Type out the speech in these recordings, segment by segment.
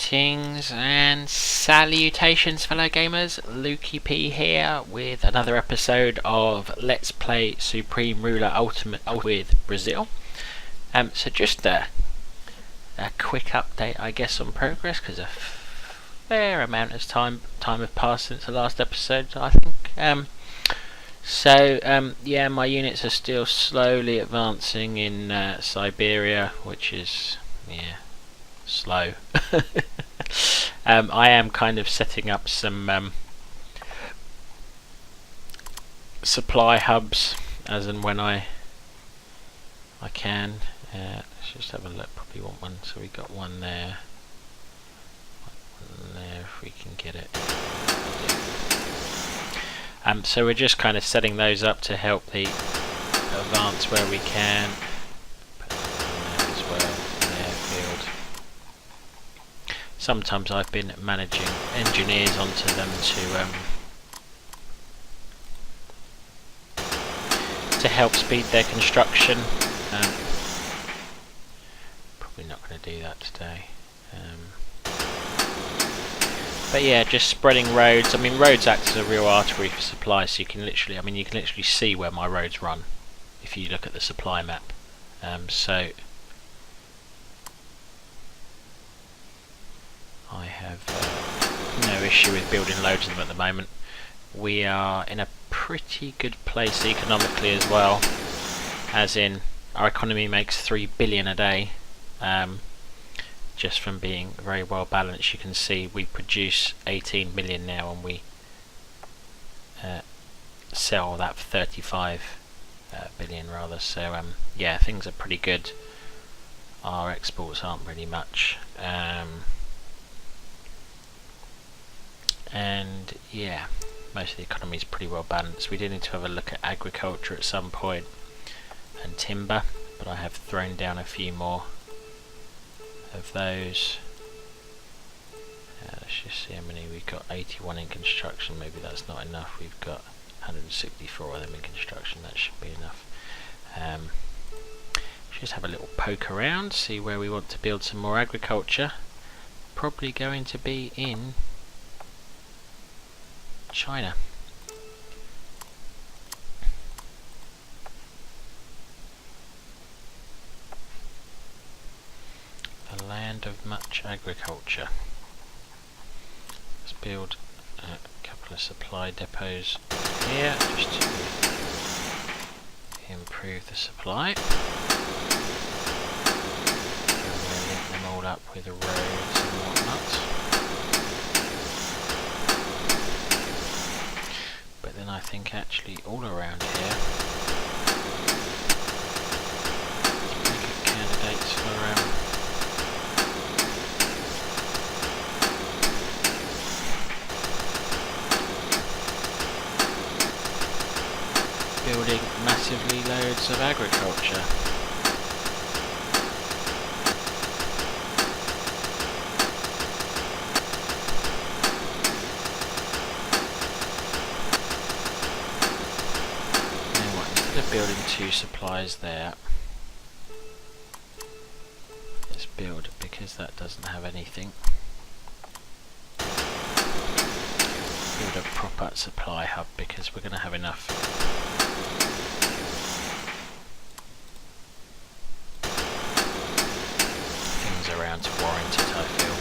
Greetings and salutations, fellow gamers. Lukey P here with another episode of Let's Play Supreme Ruler Ultimate with Brazil. So just a quick update, I guess, on progress, because a fair amount of time have passed since the last episode, I think. Yeah, my units are still slowly advancing in Siberia, which is slow. I am kind of setting up some supply hubs as and when I can. Let's just have a look. Probably want one. So we got one there. One there if we can get it. So we're just kind of setting those up to help the advance where we can. Put that there as well, an airfield. Sometimes I've been managing engineers onto them to help speed their construction. Probably not going to do that today. But yeah, just spreading roads. I mean, roads act as a real artery for supply, so you can literally see where my roads run if you look at the supply map. So I have no issue with building loads of them at the moment. We are in a pretty good place economically as well, as in our economy makes 3 billion a day. Just from being very well balanced. You can see we produce 18 million now, and we sell that for 35 billion rather. So yeah, things are pretty good. Our exports aren't really much, and yeah, most of the economy is pretty well balanced. We do need to have a look at agriculture at some point and timber, but I have thrown down a few more of those. Let's just see how many we've got. 81 in construction. Maybe that's not enough. We've got 164 of them in construction. That should be enough. Just have a little poke around, see where we want to build some more agriculture. Probably going to be in China. The land of much agriculture. Let's build a couple of supply depots here just to improve the supply. And we'll link them all up with the roads and whatnot. But then I think actually all around here pretty good candidates for building massively loads of agriculture. Now what, instead of building 2 supplies there, let's build, because that doesn't have anything, build a proper supply hub, because we're going to have enough things around to warrant it, I feel.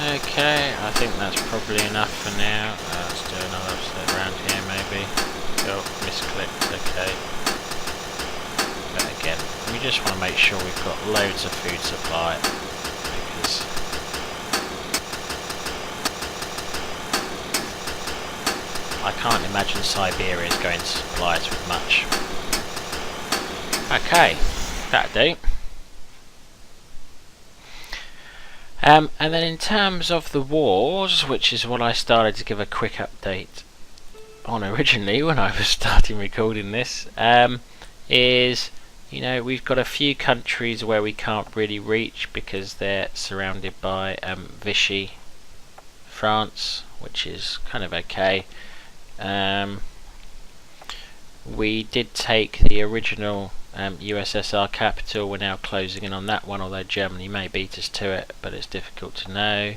Okay, I think that's probably enough for now. Let's do another upset around here maybe. Oh, misclicked, okay. But again, we just want to make sure we've got loads of food supply, because I can't imagine Siberia is going to supply us with much. Okay, that'll do. And then in terms of the wars, which is what I started to give a quick update on originally when I was starting recording this, is, you know, we've got a few countries where we can't really reach because they're surrounded by Vichy France, which is kind of okay. We did take the original USSR capital. We're now closing in on that one, although Germany may beat us to it, but it's difficult to know.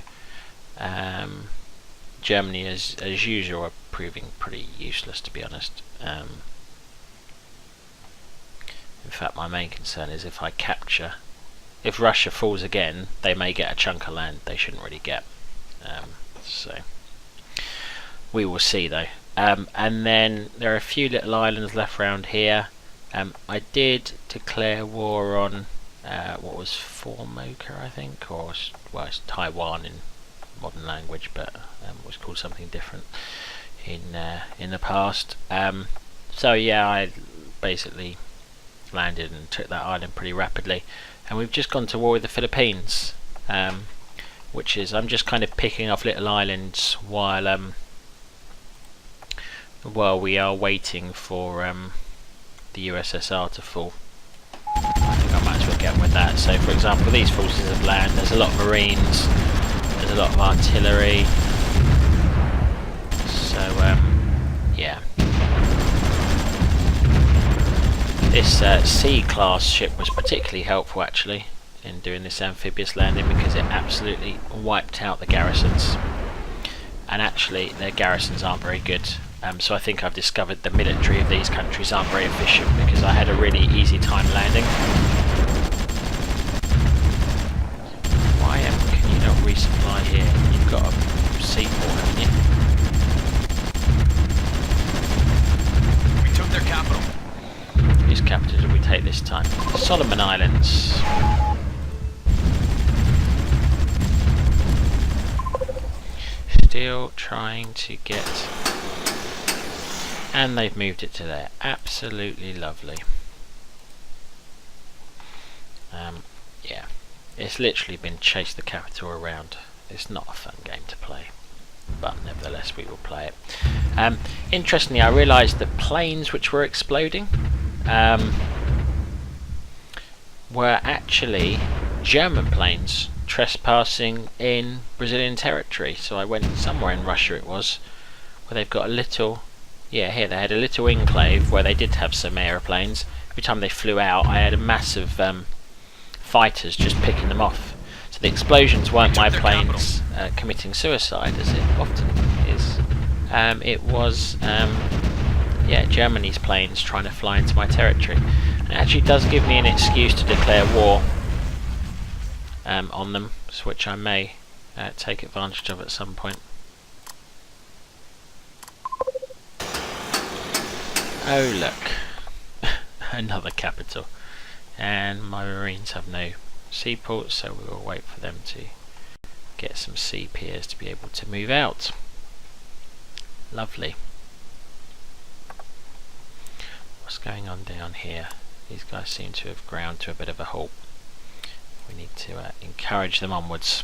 Germany, as usual, are proving pretty useless, to be honest. In fact, my main concern is if Russia falls again, they may get a chunk of land they shouldn't really get. So we will see, though. And then there are a few little islands left around here. I did declare war on what was Formosa, I think, or well, it's Taiwan in modern language, but it was called something different in the past. So yeah, I basically landed and took that island pretty rapidly, and we've just gone to war with the Philippines, which is, I'm just kind of picking off little islands while we are waiting for the USSR to fall. I think I might as well get on with that. So for example, these forces of land, there's a lot of marines, there's a lot of artillery, so yeah. This C-class ship was particularly helpful actually in doing this amphibious landing, because it absolutely wiped out the garrisons, and actually their garrisons aren't very good. So I think I've discovered the military of these countries aren't very efficient, because I had a really easy time landing. Why can you not resupply here? You've got a seaport, haven't you? We took their capital. Whose capital did we take this time? Solomon Islands. Still trying to get... And they've moved it to there. Absolutely lovely. Yeah, it's literally been chase the capital around. It's not a fun game to play, but nevertheless we will play it. Interestingly, I realised that planes which were exploding were actually German planes trespassing in Brazilian territory. So I went somewhere in Russia, it was, where they've got a little... Yeah, here they had a little enclave where they did have some aeroplanes. Every time they flew out, I had a massive fighters just picking them off. So the explosions weren't my planes committing suicide, as it often is. It was, yeah, Germany's planes trying to fly into my territory. And it actually does give me an excuse to declare war on them, which I may take advantage of at some point. Oh look, another capital, and my marines have no seaports, so we will wait for them to get some sea piers to be able to move out. Lovely. What's going on down here? These guys seem to have ground to a bit of a halt. We need to encourage them onwards.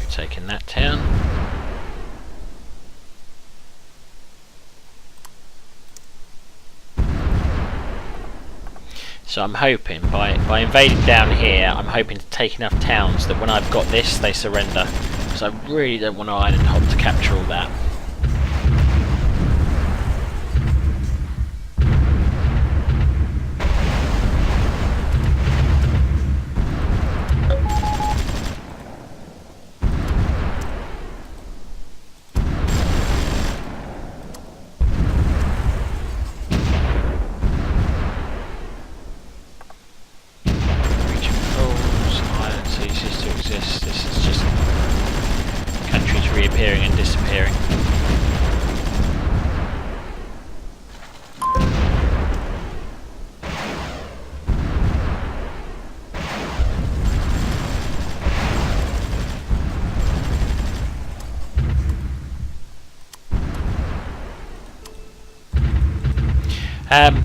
Taking that town. So I'm hoping by invading down here, I'm hoping to take enough towns that when I've got this, they surrender. Because I really don't want to island hop to capture all that. Reappearing and disappearing.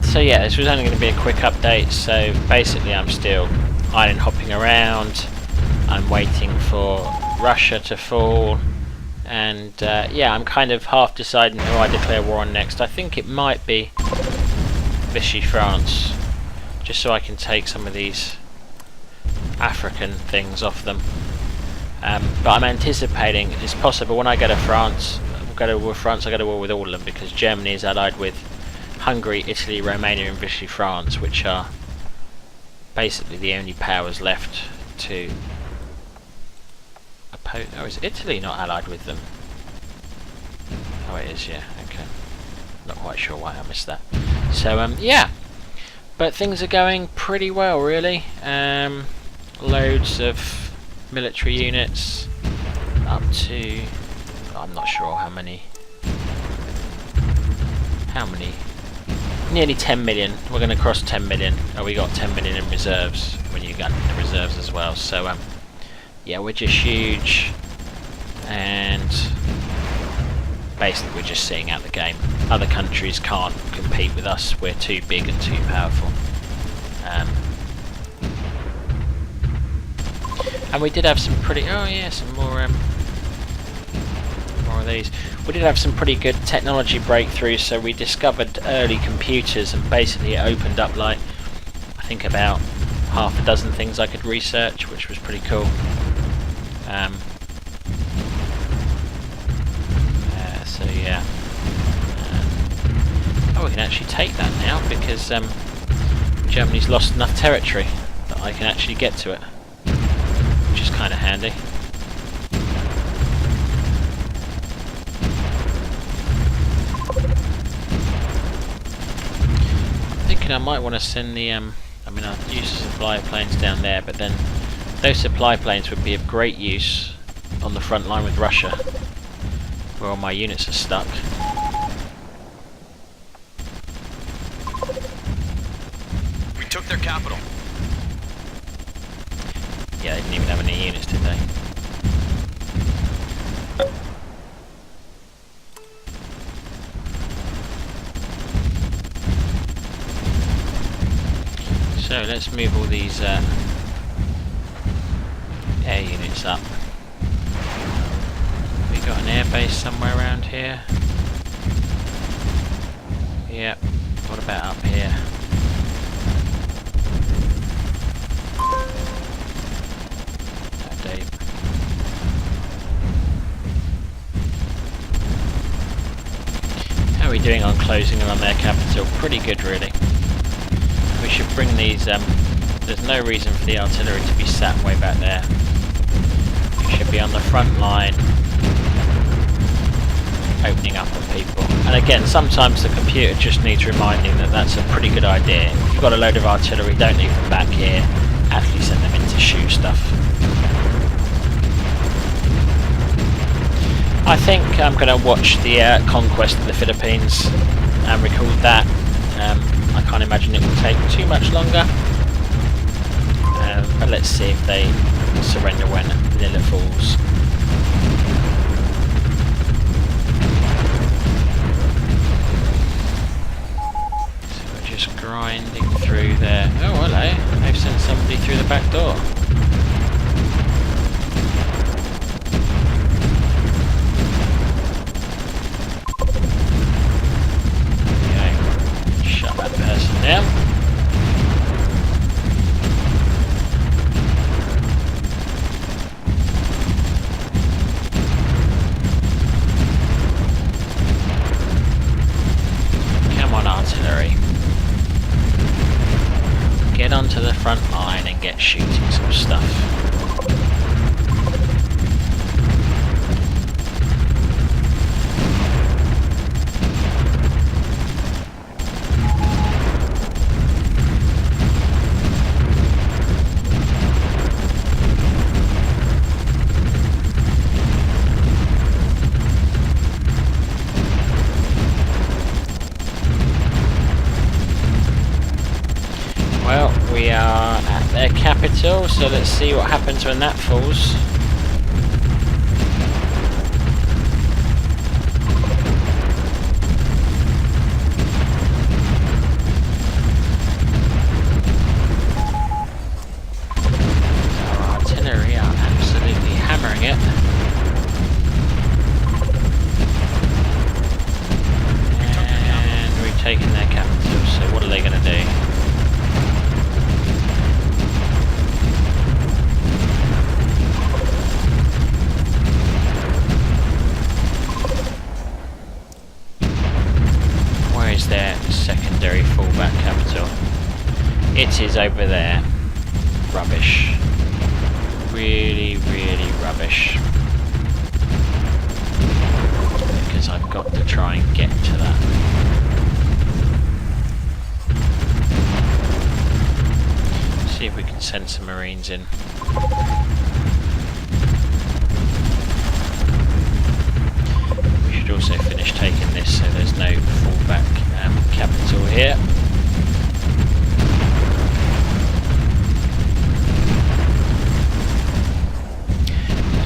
So yeah, this was only going to be a quick update. So basically I'm still island hopping around. I'm waiting for Russia to fall. And yeah, I'm kind of half deciding who I declare war on next. I think it might be Vichy France, just so I can take some of these African things off them. But I'm anticipating it's possible when I go to France, I go to war with all of them, because Germany is allied with Hungary, Italy, Romania and Vichy France, which are basically the only powers left to oppose. Oh, is Italy not allied with them? Oh, it is, yeah, okay. Not quite sure why I missed that. So, yeah. But things are going pretty well, really. Loads of military units. Up to... I'm not sure how many. Nearly 10 million. We're going to cross 10 million. Oh, we got 10 million in reserves. When you got the reserves as well. So, yeah, we're just huge. And basically we're just seeing out the game. Other countries can't compete with us. We're too big and too powerful. And we did have some pretty... Oh yeah, some more of these. We did have some pretty good technology breakthroughs. So we discovered early computers, and basically it opened up, like, I think about half a dozen things I could research, which was pretty cool. So yeah. Oh, we can actually take that now, because Germany's lost enough territory that I can actually get to it, which is kind of handy. I'm thinking I might want to send the I mean, I'll use the supply planes down there, but then those supply planes would be of great use on the front line with Russia, where all my units are stuck. We took their capital. Yeah, they didn't even have any units, did they? So let's move all these air units up. We got an air base somewhere around here. Yep. What about up here? Oh, Dave. How are we doing on closing them on their capital? Pretty good, really. We should bring these, there's no reason for the artillery to be sat way back there. We should be on the front line, opening up on people. And again, sometimes the computer just needs reminding that that's a pretty good idea. If you've got a load of artillery, don't leave them back here, actually send them in to shoot stuff. I think I'm going to watch the Conquest of the Philippines and record that. I can't imagine it will take too much longer, but let's see if they surrender when Manila falls. So we're just grinding through there. Oh, hello, they've sent somebody through the back door. Down. get onto the front line and get shooting some stuff. Well, we are at their capital, so let's see what happens when that falls. Our artillery are absolutely hammering it. And we've taken their capital, so what are they going to do? Is their secondary fallback capital? It is over there. Rubbish. Really, really rubbish. Because I've got to try and get to that. See if we can send some Marines in. We should also finish taking this so there's no fallback capital here.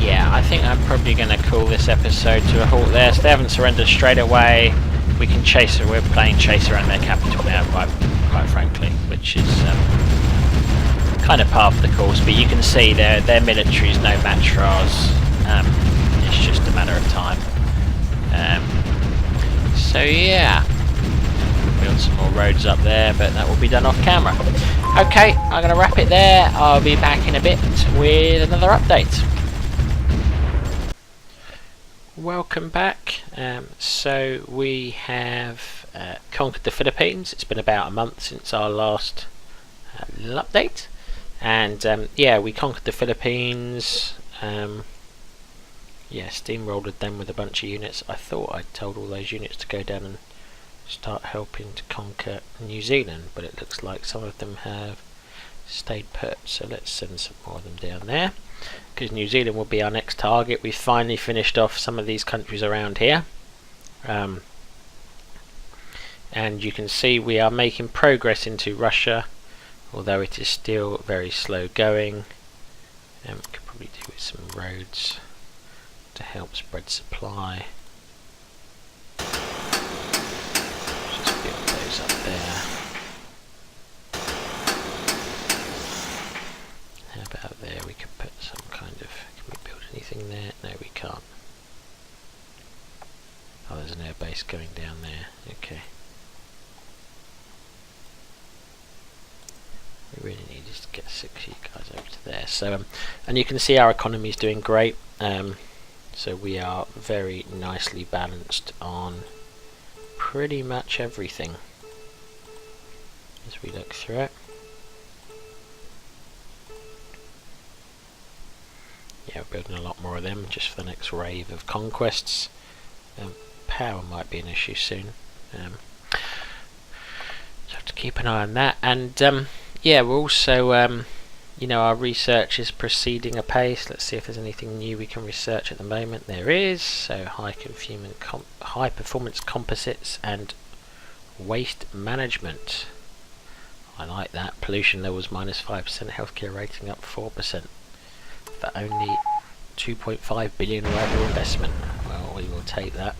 Yeah, I think I'm probably going to call this episode to a halt there. So they haven't surrendered straight away. We can chase her. We're playing chase around their capital now, quite frankly, which is kind of part of the course. But you can see their military is no match for ours. It's just a matter of time. So yeah, build some more roads up there, but that will be done off camera. Okay, I'm going to wrap it there. I'll be back in a bit with another update. Welcome back. So we have conquered the Philippines. It's been about a month since our last little update, and yeah, we conquered the Philippines. Yeah, steamrolled them with a bunch of units. I thought I'd told all those units to go down and start helping to conquer New Zealand, but it looks like some of them have stayed put, so let's send some more of them down there, because New Zealand will be our next target. We've finally finished off some of these countries around here, and you can see we are making progress into Russia, although it is still very slow going. We could probably do with some roads to help spread supply. Just build those up there. How about there? We could put some kind of... Can we build anything there? No, we can't. Oh, there's an air base going down there. Okay. We really need is to get 6 of you guys over to there. So, and you can see our economy is doing great. So we are very nicely balanced on pretty much everything as we look through it. Yeah, we're building a lot more of them just for the next wave of conquests. Power might be an issue soon. So have to keep an eye on that. And yeah, we're also you know, our research is proceeding apace. Let's see if there's anything new we can research at the moment. There is. So high performance composites and waste management. I like that. Pollution levels -5%, healthcare rating up 4%. For only 2.5 billion worth of investment. Well, we will take that.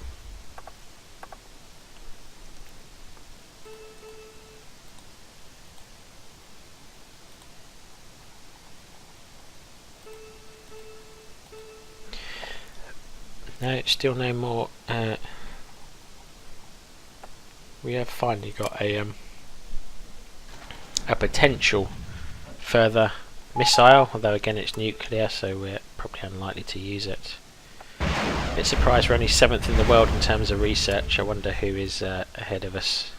No, still no more. We have finally got a potential further missile, although again it's nuclear, so we're probably unlikely to use it. A bit surprised we're only 7th in the world in terms of research. I wonder who is ahead of us.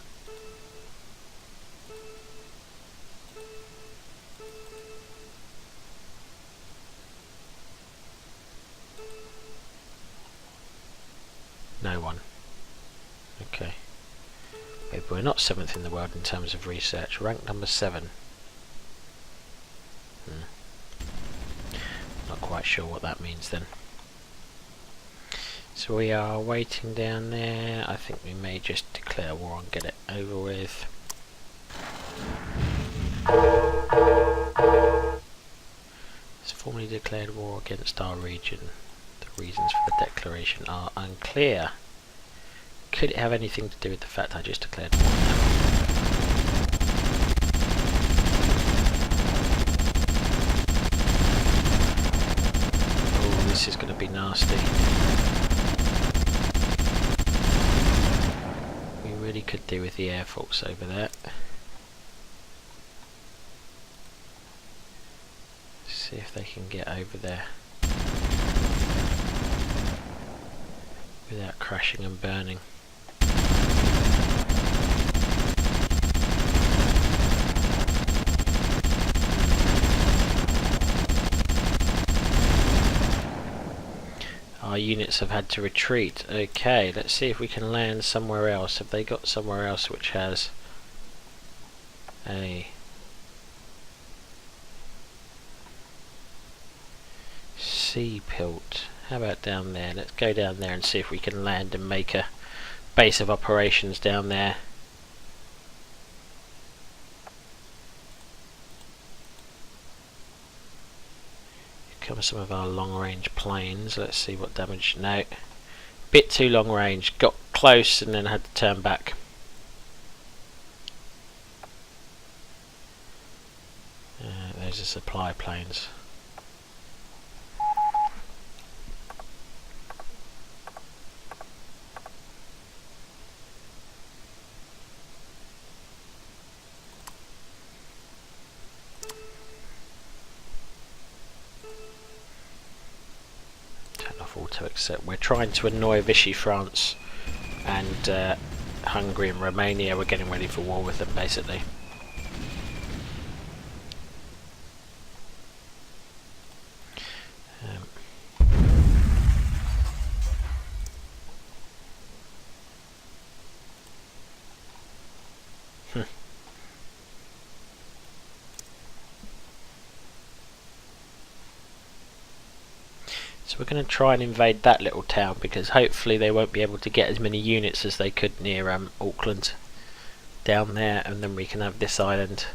But we're not 7th in the world in terms of research. Rank number 7. Not quite sure what that means then. So we are waiting down there. I think we may just declare war and get it over with. It's formally declared war against our region. The reasons for the declaration are unclear. Could it have anything to do with the fact I just declared war on them? Oh, this is going to be nasty. We really could do with the air force over there. See if they can get over there without crashing and burning. Our units have had to retreat. Okay, let's see if we can land somewhere else. Have they got somewhere else which has a sea pilt? How about down there? Let's go down there and see if we can land and make a base of operations down there. Here come some of our long range planes. Let's see what damage. No, bit too long range. Got close and then had to turn back. Those are supply planes. To accept. We're trying to annoy Vichy France and Hungary and Romania. We're getting ready for war with them basically. So we're going to try and invade that little town because hopefully they won't be able to get as many units as they could near Auckland down there, and then we can have this island,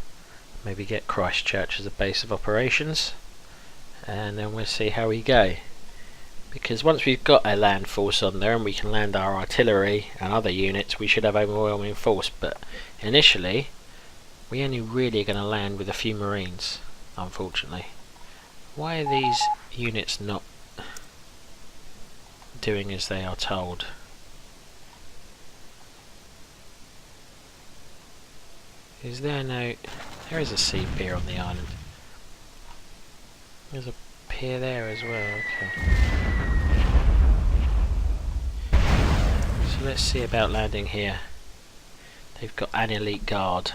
maybe get Christchurch as a base of operations, and then we'll see how we go. Because once we've got a land force on there and we can land our artillery and other units, we should have overwhelming force. But initially we only really are going to land with a few marines, unfortunately. Why are these units not doing as they are told? Is there no... There is a sea pier on the island. There's a pier there as well, okay. So let's see about landing here. They've got an elite guard.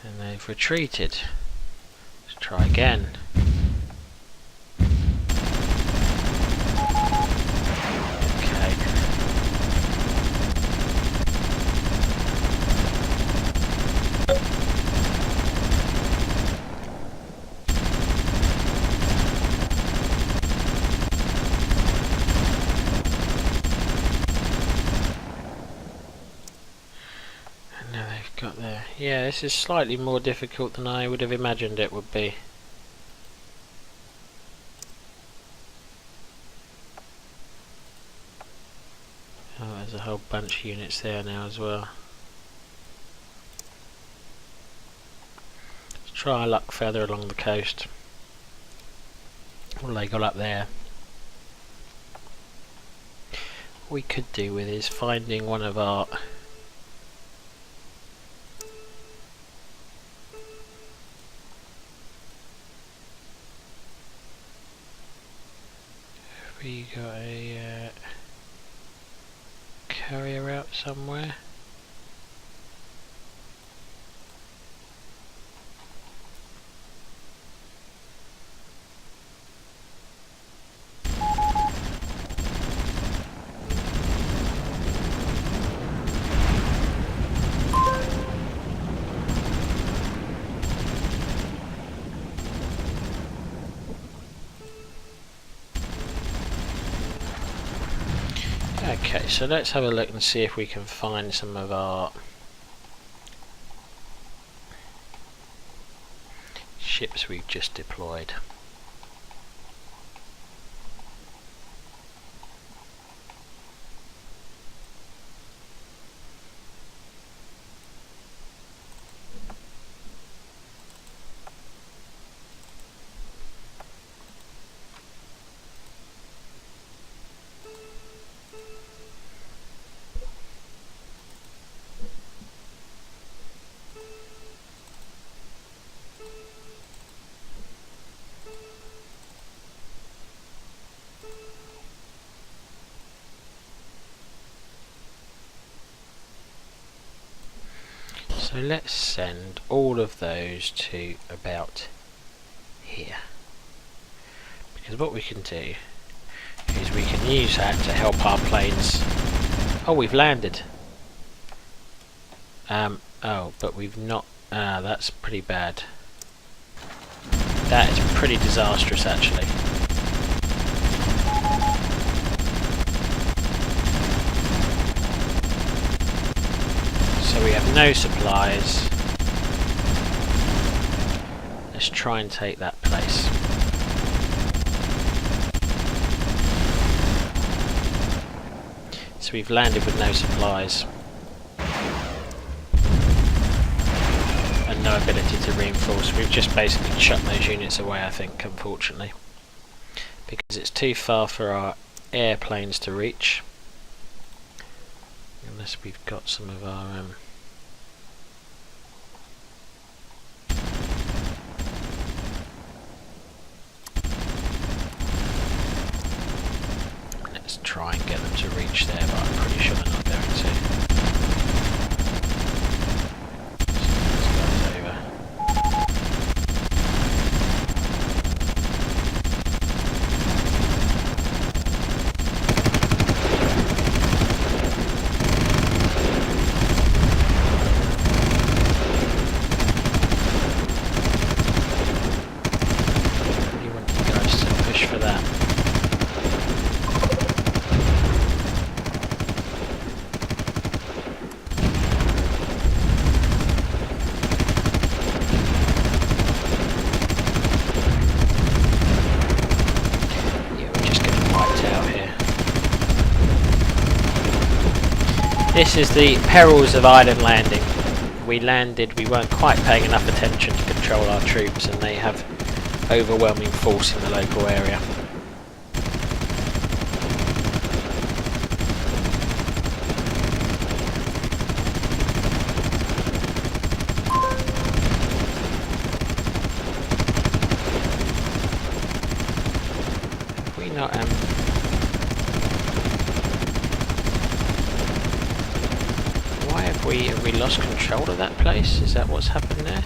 And they've retreated. Let's try again. Yeah, this is slightly more difficult than I would have imagined it would be. Oh, there's a whole bunch of units there now as well. Let's try our luck further along the coast. What have they got up there? What we could do with is finding one of our... We got a carrier out somewhere. Okay, so let's have a look and see if we can find some of our ships we've just deployed. So let's send all of those to about here, because what we can do is we can use that to help our planes. Oh, we've landed. Oh, but we've not. That's pretty bad. That is pretty disastrous, actually. So we have no supplies. Let's try and take that place. So we've landed with no supplies. And no ability to reinforce. We've just basically chucked those units away, I think, unfortunately. Because it's too far for our airplanes to reach. Unless we've got some of our let's try and get them to reach there, but I'm pretty sure they're not going to. So let's go over. This is the perils of island landing. We landed, we weren't quite paying enough attention to control our troops, and they have overwhelming force in the local area. Have we not have we lost control of that place? Is that what's happened there?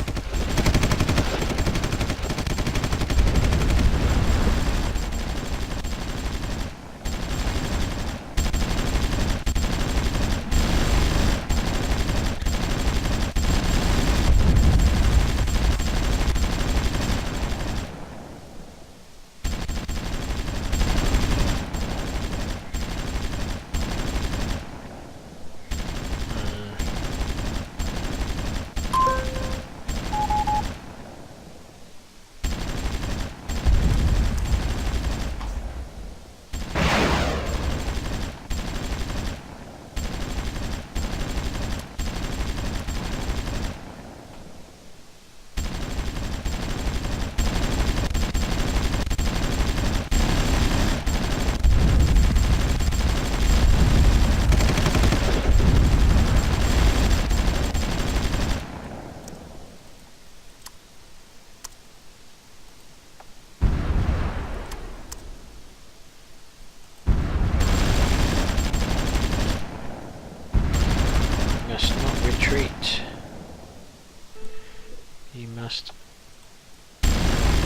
You must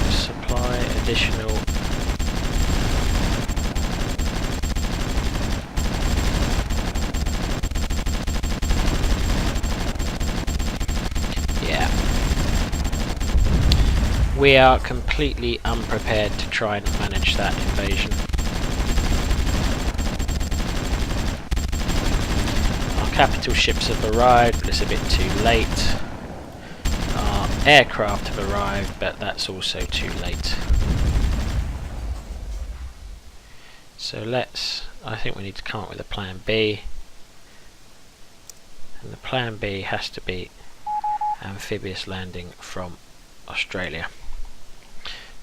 supply additional we are completely unprepared to try and manage that invasion. capital ships have arrived, but it's a bit too late. Our aircraft have arrived, but that's also too late. So I think we need to come up with a plan B. And the plan B has to be amphibious landing from Australia.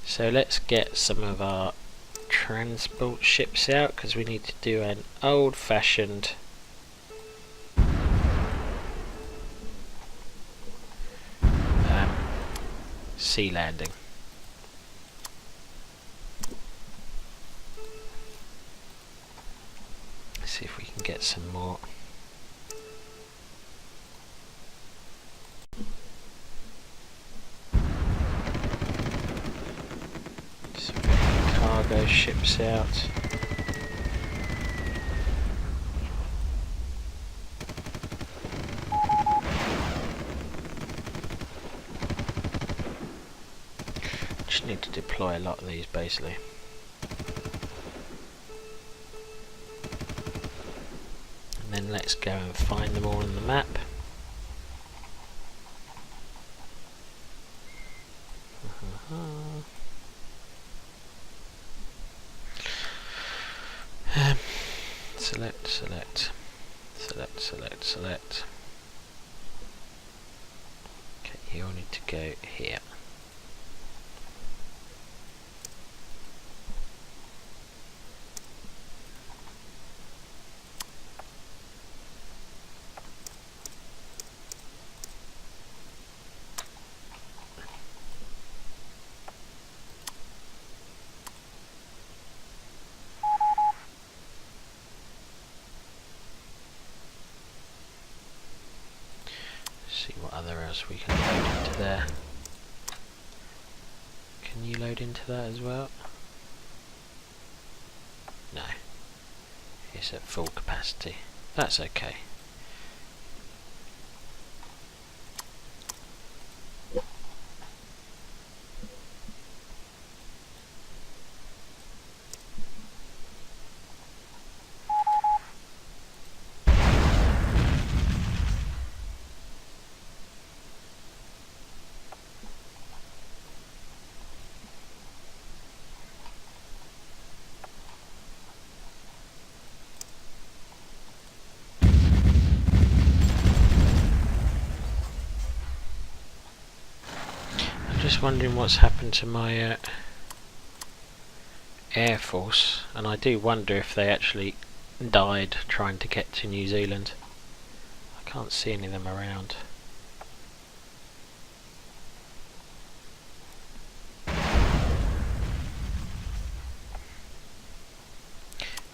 So let's get some of our transport ships out, because we need to do an old-fashioned sea landing. Let's see if we can get some more. Some cargo ships out. Just need to deploy a lot of these basically. And then let's go and find them all on the map. Select. Okay, you all need to go here. See what other else we can load into there. Can you load into that as well? No. It's at full capacity. That's okay. Just wondering what's happened to my Air Force, and I do wonder if they actually died trying to get to New Zealand. I can't see any of them around.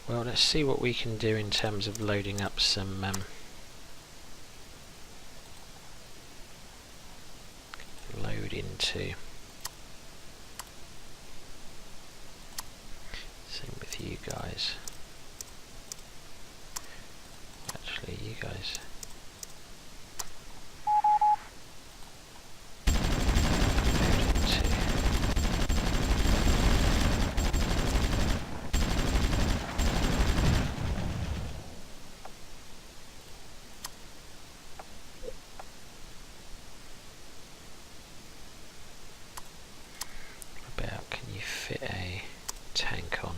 Well, let's see what we can do in terms of loading up some load into. Same with you guys. Actually, you guys. Load into. About, can you fit a tank on?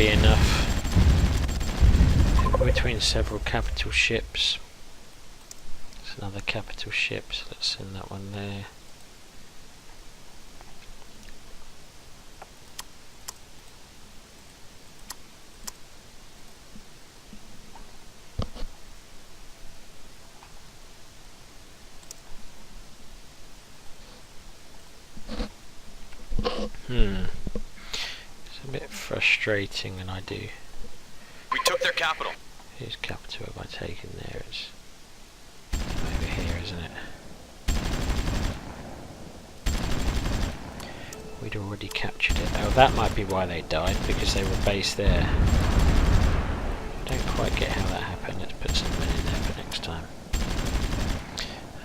be enough. Between several capital ships. There's another capital ship, so let's send that one there. It's a bit frustrating when I do. We took their capital. Whose capital have I taken there? It's over here, isn't it? We'd already captured it. Oh, that might be why they died, because they were based there. I don't quite get how that happened. Let's put some men in there for next time.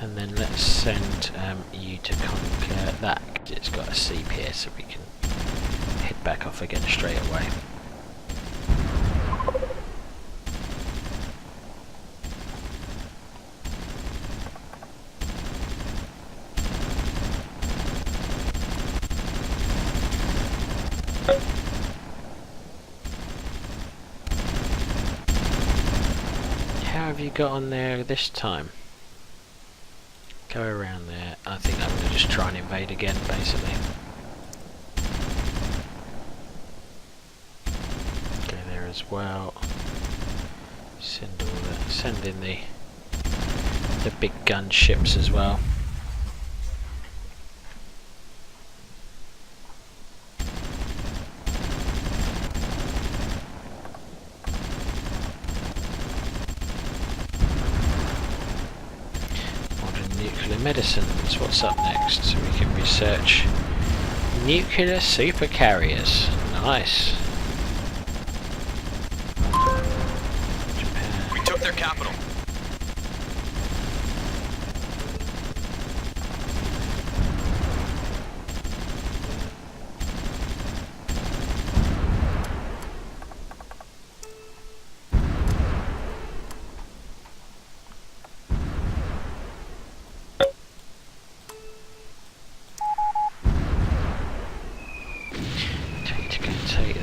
And then let's send you to conquer that. It's got a seep here, so we can head back off again straight away. How have you got on there this time? Go around there. I think I'm going to just try and invade again, basically. Go there as well. Send all that. Send in the big gun ships as well. Medicines, what's up next? So we can research nuclear supercarriers. Nice. Japan. We took their capital.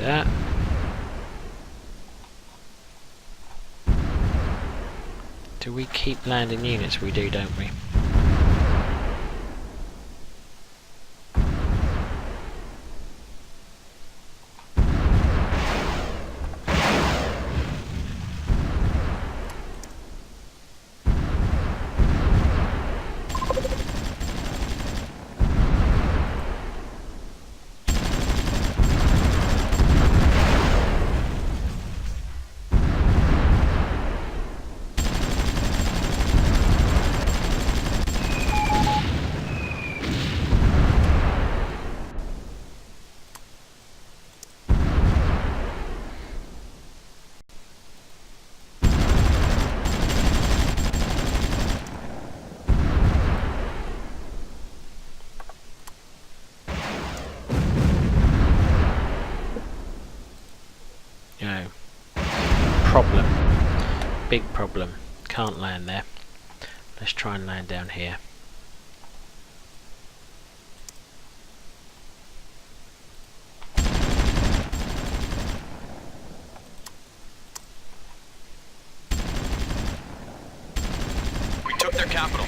That. Do we keep landing units? We do, don't we? Problem. Big problem. Can't land there. Let's try and land down here. We took their capital.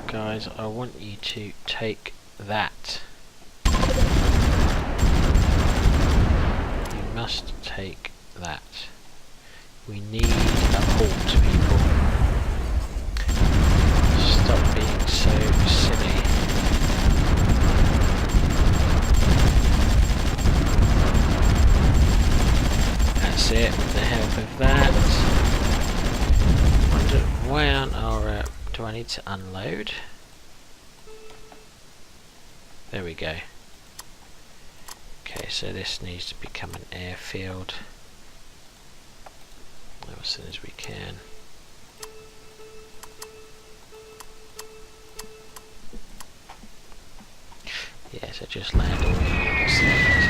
Guys, I want you to take that. You must take that. We need a halt, people. Stop being so silly. That's it, with the help of that. Wonder why aren't our... do I need to unload? There we go. Okay, so this needs to become an airfield as soon as we can. Yeah, so just land all your units there.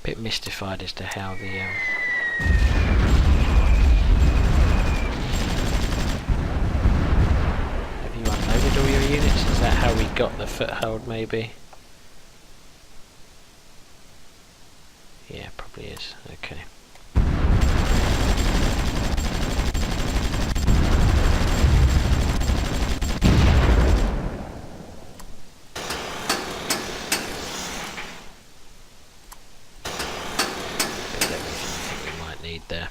Bit mystified as to how the have you unloaded all your units? Is that how we got the foothold, maybe? Yeah, probably is. Okay. There.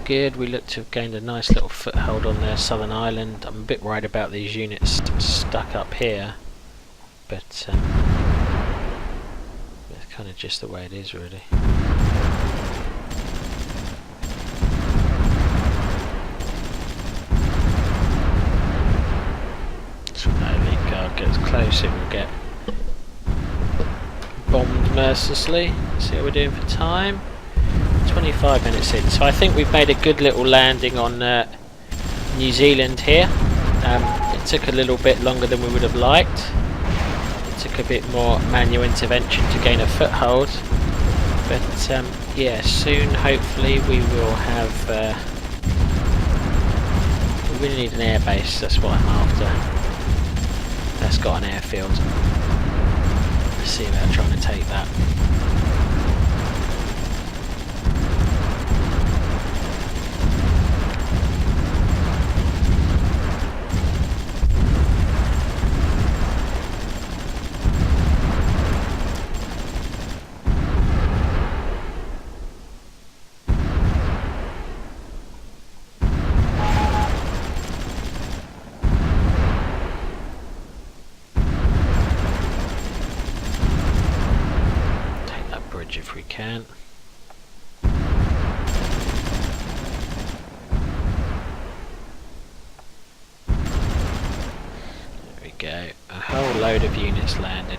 Good. We look to have gained a nice little foothold on their southern island. I'm a bit worried about these units stuck up here, but that's kind of just the way it is, really. So when that elite guard gets close, it will get bombed mercilessly. See how we're doing for time. 25 minutes in, so I think we've made a good little landing on New Zealand here. It took a little bit longer than we would have liked. It took a bit more manual intervention to gain a foothold, but yeah, soon hopefully we will have we really need an air base. That's what I'm after. That's got an airfield. Let's see about trying to take that. If we can. There we go. A whole load of units landing.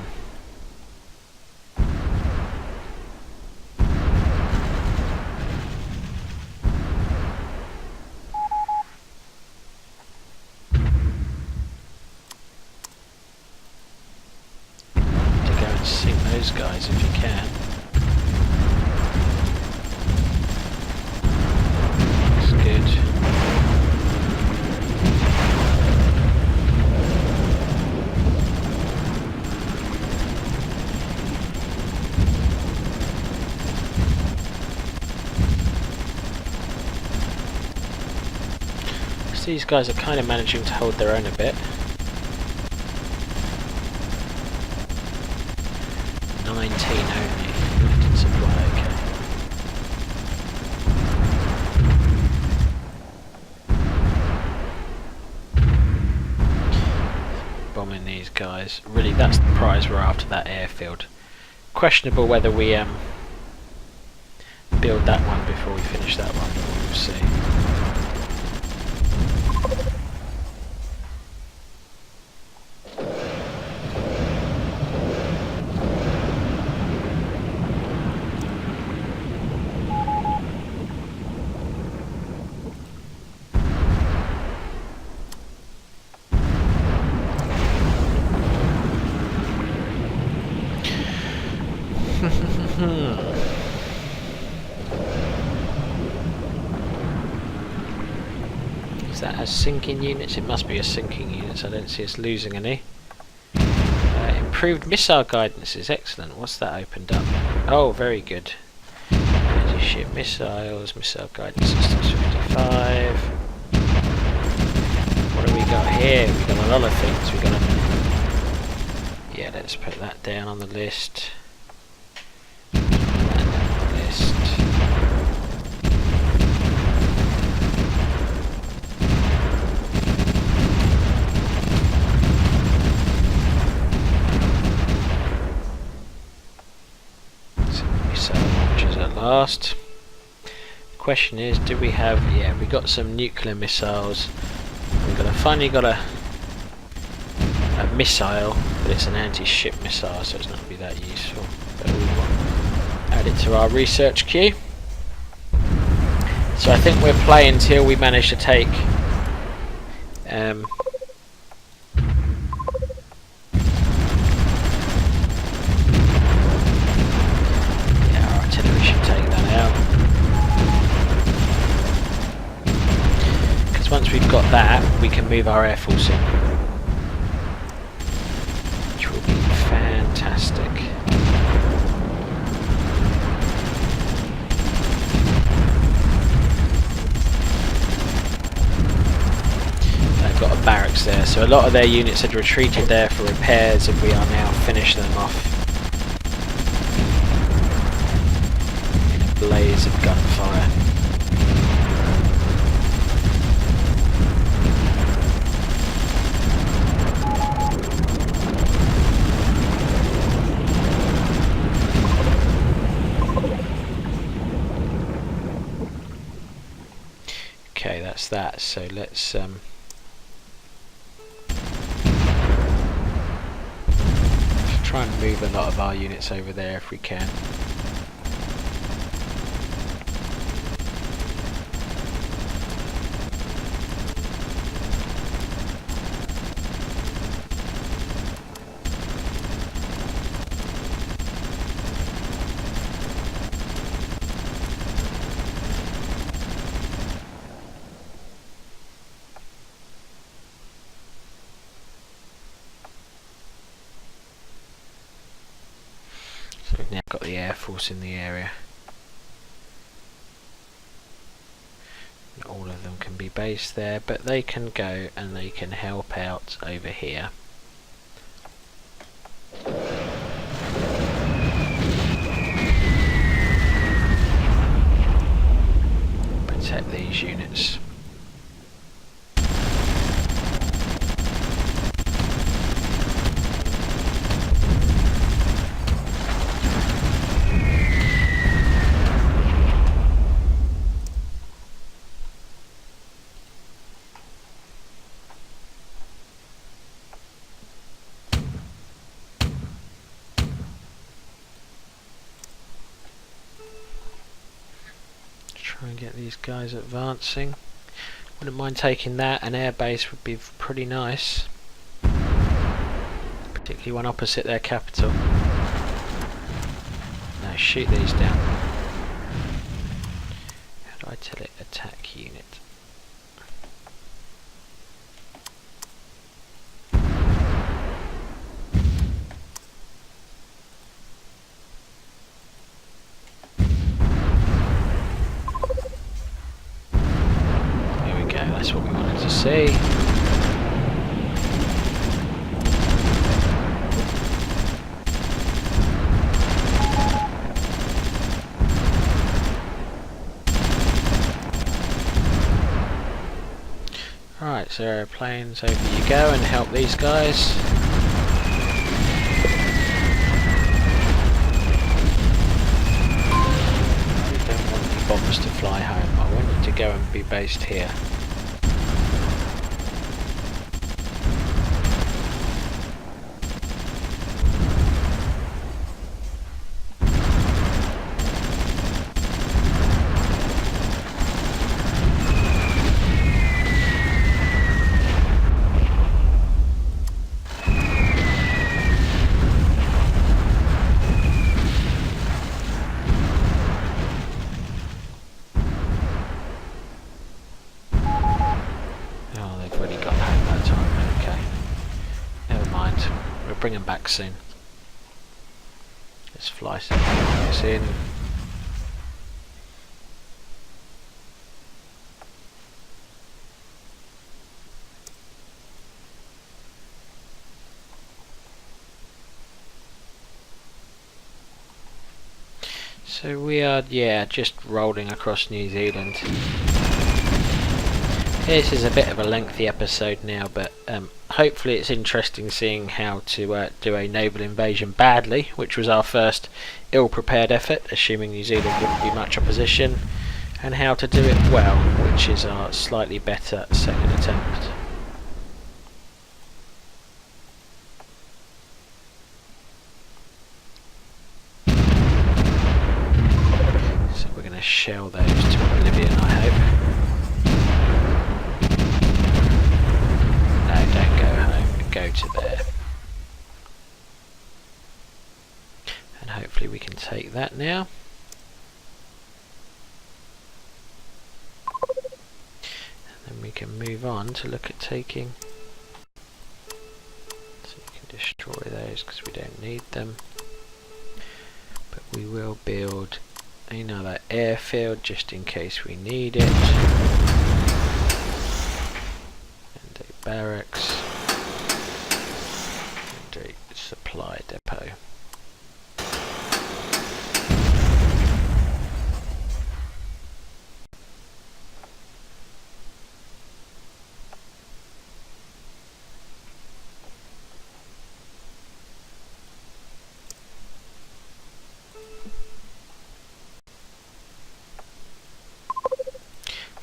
To go and sink those guys if you can. These guys are kind of managing to hold their own a bit. 19 only left in supply, okay. Bombing these guys. Really, that's the prize we're after, that airfield. Questionable whether we build that one before we finish that one, but we'll see. Is that as sinking units? It must be as sinking units. I don't see us losing any. Improved missile guidance is excellent. What's that opened up? Oh, very good. Anti-ship missiles, missile guidance systems 55. What have we got here? We've got a lot of things. We've got yeah, let's put that down on the list. Put that down on the list. Missile launchers at last. Question is, do we have? Yeah, we got some nuclear missiles. We've finally got a missile, but it's an anti-ship missile, so it's not going to be that useful. But we'll add it to our research queue. So I think we'll play until we manage to take yeah, our artillery should take that out. Because once we've got that, we can move our air force in. Fantastic. They've got a barracks there, so a lot of their units had retreated there for repairs, and we are now finishing them off in a blaze of gunfire. Okay, that's that. So let's try and move a lot of our units over there if we can. So we've now got the Air Force in the area. Not all of them can be based there, but they can go and they can help out over here. Protect these units. Try and get these guys advancing. Wouldn't mind taking that. An air base would be pretty nice, particularly one opposite their capital. No, shoot these down. How do I tell it? Attack unit. That's what we wanted to see. Alright, so airplanes, over you go and help these guys. I don't want the bombers to fly home. I want them to go and be based here. back soon. Let's fly some units in. So we are, yeah, just rolling across New Zealand. This is a bit of a lengthy episode now, but hopefully it's interesting seeing how to do a naval invasion badly, which was our first ill-prepared effort, assuming New Zealand wouldn't be much opposition, and how to do it well, which is our slightly better second attempt. So we're going to shell those to oblivion, I hope. Don't go home, go to there. And hopefully we can take that now. And then we can move on to look at taking. So you can destroy those because we don't need them. But we will build another airfield just in case we need it. Barracks and a supply depot.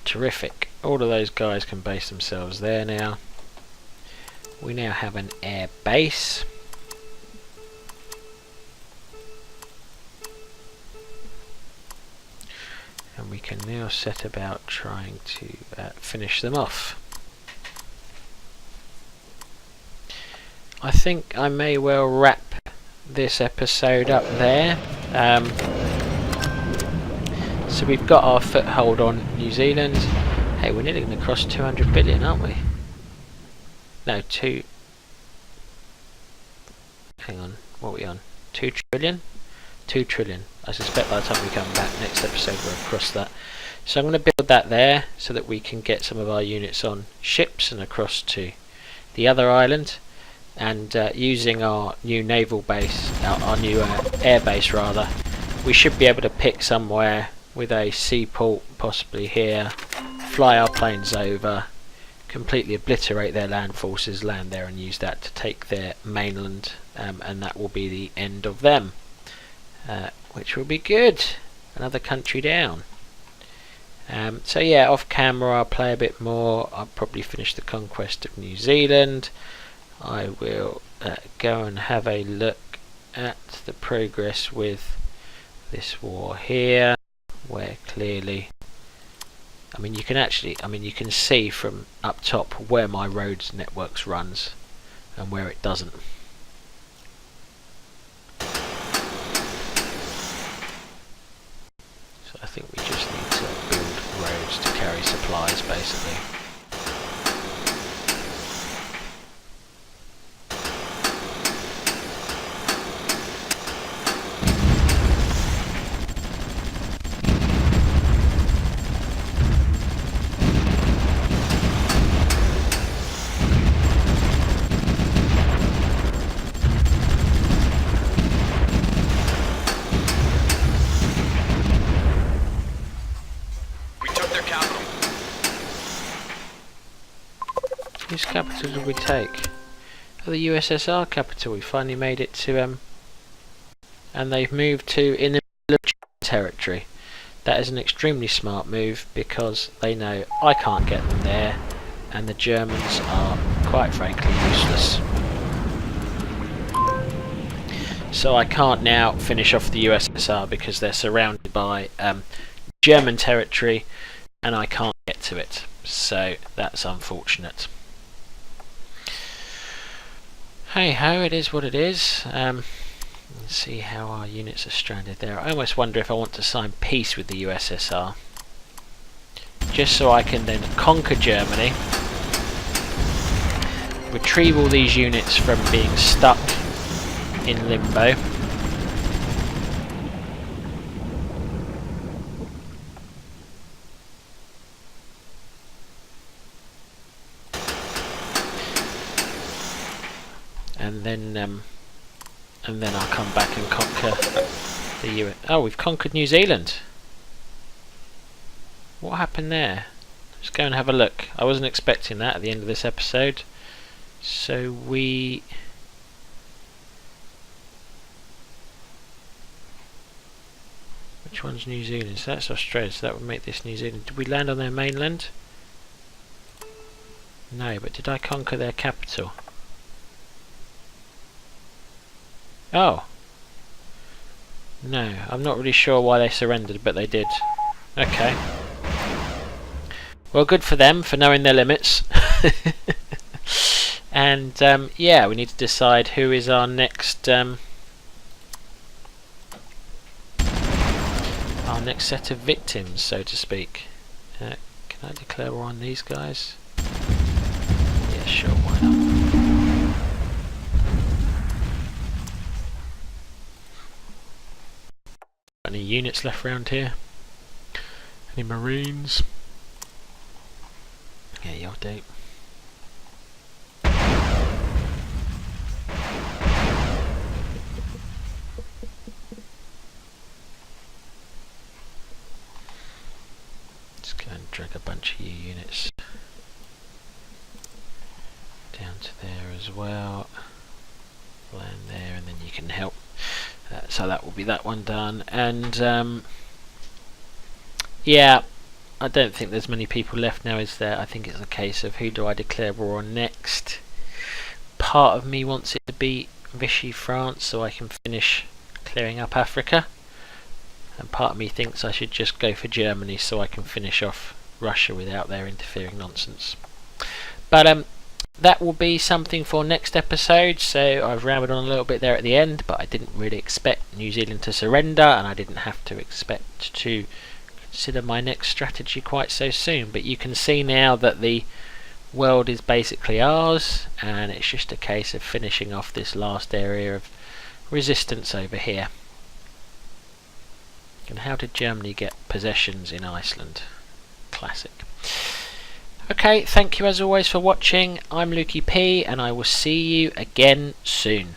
Terrific. All of those guys can base themselves there now. We now have an air base. And we can now set about trying to finish them off. I think I may well wrap this episode up there. So we've got our foothold on New Zealand. Hey, we're nearly going to cross 200 billion, aren't we? No, hang on, what are we on? 2 trillion? 2 trillion. I suspect by the time we come back next episode we'll have crossed that. So I'm going to build that there so that we can get some of our units on ships and across to the other island. And using our new naval base, our new air base rather, we should be able to pick somewhere with a seaport, possibly here, fly our planes over, completely obliterate their land forces, land there and use that to take their mainland, and that will be the end of them, which will be good. Another country down. So yeah, off camera I'll play a bit more. I'll probably finish the conquest of New Zealand. I will go and have a look at the progress with this war here, where clearly, I mean you can see from up top where my roads networks runs and where it doesn't. So I think we just need to build roads to carry supplies basically. Whose capital did we take? Oh, the USSR capital. We finally made it to and they've moved to in the middle of territory. That is an extremely smart move because they know I can't get them there and the Germans are quite frankly useless. So I can't now finish off the USSR because they're surrounded by German territory and I can't get to it. So that's unfortunate. Hey ho, it is what it is. Let's see how our units are stranded there. I almost wonder if I want to sign peace with the USSR. Just so I can then conquer Germany, retrieve all these units from being stuck in limbo. And then I'll come back and conquer the US. Oh, we've conquered New Zealand. What happened there? Let's go and have a look. I wasn't expecting that at the end of this episode. So which one's New Zealand? So that's Australia, so that would make this New Zealand. Did we land on their mainland? No, but did I conquer their capital? Oh. No, I'm not really sure why they surrendered, but they did. Okay. Well, good for them for knowing their limits. And yeah, we need to decide who is our next set of victims, so to speak. Can I declare war on these guys? Yeah, sure, why not? Any units left around here? Any Marines? Yeah, you'll do. Just go and drag a bunch of you units down to there as well. Land there, and then you can help. So that will be that one done. And yeah, I don't think there's many people left now, is there? I think it's a case of who do I declare war on next. Part of me wants it to be Vichy France so I can finish clearing up Africa, and part of me thinks I should just go for Germany so I can finish off Russia without their interfering nonsense. But that will be something for next episode. So I've rambled on a little bit there at the end, but I didn't really expect New Zealand to surrender, and I didn't have to expect to consider my next strategy quite so soon. But you can see now that the world is basically ours, and it's just a case of finishing off this last area of resistance over here. And how did Germany get possessions in Iceland? Classic. Okay, thank you as always for watching. I'm Lukey P, and I will see you again soon.